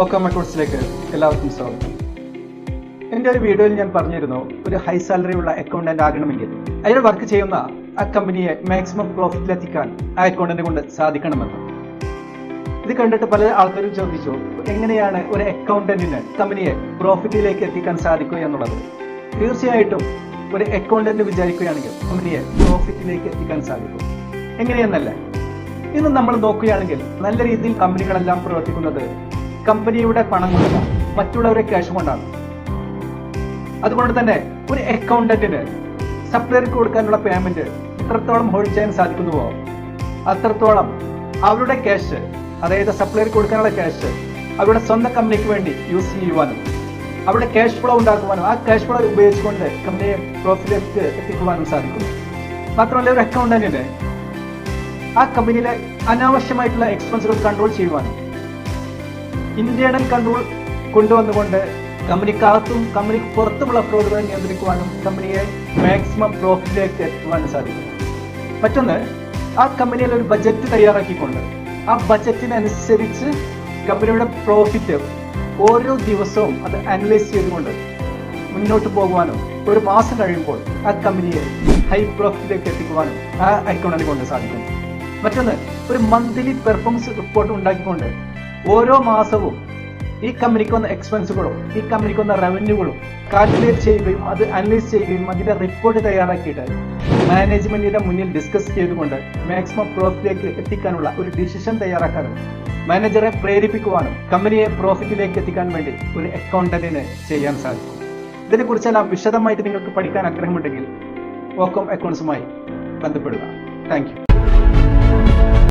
ഓക്കാം അക്കൗണ്ട്സിലേക്ക് എല്ലാവർക്കും സ്വാഗതം. എൻ്റെ ഒരു വീഡിയോയിൽ ഞാൻ പറഞ്ഞിരുന്നു, ഒരു ഹൈ സാലറി ഉള്ള അക്കൗണ്ടന്റ് ആകണമെങ്കിൽ അയാൾ വർക്ക് ചെയ്യുന്ന ആ കമ്പനിയെ മാക്സിമം പ്രോഫിറ്റിലെത്തിക്കാൻ ആ അക്കൗണ്ടന്റ് കൊണ്ട് സാധിക്കണമെന്ന്. ഇത് കണ്ടിട്ട് പല ആൾക്കാരും ചോദിച്ചു, എങ്ങനെയാണ് ഒരു അക്കൗണ്ടന്റിന് കമ്പനിയെ പ്രോഫിറ്റിലേക്ക് എത്തിക്കാൻ സാധിക്കുക എന്നുള്ളത്. തീർച്ചയായിട്ടും ഒരു അക്കൗണ്ടന്റ് വിചാരിക്കുകയാണെങ്കിൽ കമ്പനിയെ പ്രോഫിറ്റിലേക്ക് എത്തിക്കാൻ സാധിക്കും. എങ്ങനെയെന്നല്ല, ഇന്ന് നമ്മൾ നോക്കുകയാണെങ്കിൽ നല്ല രീതിയിൽ കമ്പനികളെല്ലാം പ്രവർത്തിക്കുന്നത് കമ്പനിയുടെ പണം കൊണ്ടല്ല, മറ്റുള്ളവരെ ക്യാഷ് കൊണ്ടാണ്. അതുകൊണ്ട് തന്നെ ഒരു അക്കൗണ്ടന്റിന് സപ്ലയർക്ക് കൊടുക്കാനുള്ള പേയ്മെന്റ് എത്രത്തോളം ഹോൾഡ് ചെയ്യാൻ സാധിക്കുന്നുവോ അത്രത്തോളം അവരുടെ ക്യാഷ്, അതായത് സപ്ലയർക്ക് കൊടുക്കാനുള്ള ക്യാഷ് അവരുടെ സ്വന്തം കമ്പനിക്ക് വേണ്ടി യൂസ് ചെയ്യുവാനും അവിടെ ക്യാഷ് ഫ്ലോ ഉണ്ടാക്കുവാനും ആ ക്യാഷ് ഫ്ലോ ഉപയോഗിച്ചുകൊണ്ട് കമ്പനിയെ പ്രോഫിറ്റിലേക്ക് എത്തിക്കുവാനും സാധിക്കുന്നു. മാത്രമല്ല, ഒരു അക്കൗണ്ടന്റിന് ആ കമ്പനിയിലെ അനാവശ്യമായിട്ടുള്ള എക്സ്പെൻസുകൾ കൺട്രോൾ ചെയ്യുവാനും ഇന്റേണൽ കൺട്രോൾ കൊണ്ടുവന്നുകൊണ്ട് കമ്പനിക്കകത്തും കമ്പനിക്ക് പുറത്തുമുള്ള ഫ്രോഡുകളെ നിയന്ത്രിക്കുവാനും കമ്പനിയെ മാക്സിമം പ്രോഫിറ്റിലേക്ക് എത്തുവാനും സാധിക്കും. മറ്റൊന്ന്, ആ കമ്പനിയിൽ ഒരു ബജറ്റ് തയ്യാറാക്കിക്കൊണ്ട് ആ ബജറ്റിനനുസരിച്ച് കമ്പനിയുടെ പ്രോഫിറ്റ് ഓരോ ദിവസവും അത് അനലൈസ് ചെയ്തുകൊണ്ട് മുന്നോട്ട് പോകുവാനും ഒരു മാസം കഴിയുമ്പോൾ ആ കമ്പനിയെ ഹൈ പ്രോഫിറ്റിലേക്ക് എത്തിക്കുവാനും ആ അക്കൗണ്ടിനെ കൊണ്ട് സാധിക്കുന്നു. മറ്റൊന്ന്, ഒരു മന്ത്ലി പെർഫോമൻസ് റിപ്പോർട്ട് ഉണ്ടാക്കിക്കൊണ്ട് ഓരോ മാസവും ഈ കമ്പനിക്ക് വന്ന എക്സ്പെൻസുകളും ഈ കമ്പനിക്ക് വന്ന റവന്യൂകളും കാൽക്കുലേറ്റ് ചെയ്യുകയും അത് അനലൈസ് ചെയ്യുകയും അതിന്റെ റിപ്പോർട്ട് തയ്യാറാക്കിയിട്ട് മാനേജ്മെന്റിന്റെ മുന്നിൽ ഡിസ്കസ് ചെയ്തുകൊണ്ട് മാക്സിമം പ്രോഫിറ്റിലേക്ക് എത്തിക്കാനുള്ള ഒരു ഡിസിഷൻ തയ്യാറാക്കാനും മാനേജറെ പ്രേരിപ്പിക്കുവാനും കമ്പനിയെ പ്രോഫിറ്റിലേക്ക് എത്തിക്കാൻ വേണ്ടി ഒരു അക്കൗണ്ടന്റിന് ചെയ്യാൻ സാധിക്കും. ഇതിനെക്കുറിച്ചെല്ലാം വിശദമായിട്ട് നിങ്ങൾക്ക് പഠിക്കാൻ ആഗ്രഹമുണ്ടെങ്കിൽ ഓക്കം അക്കൗണ്ട്സുമായി ബന്ധപ്പെടുക. Thank you.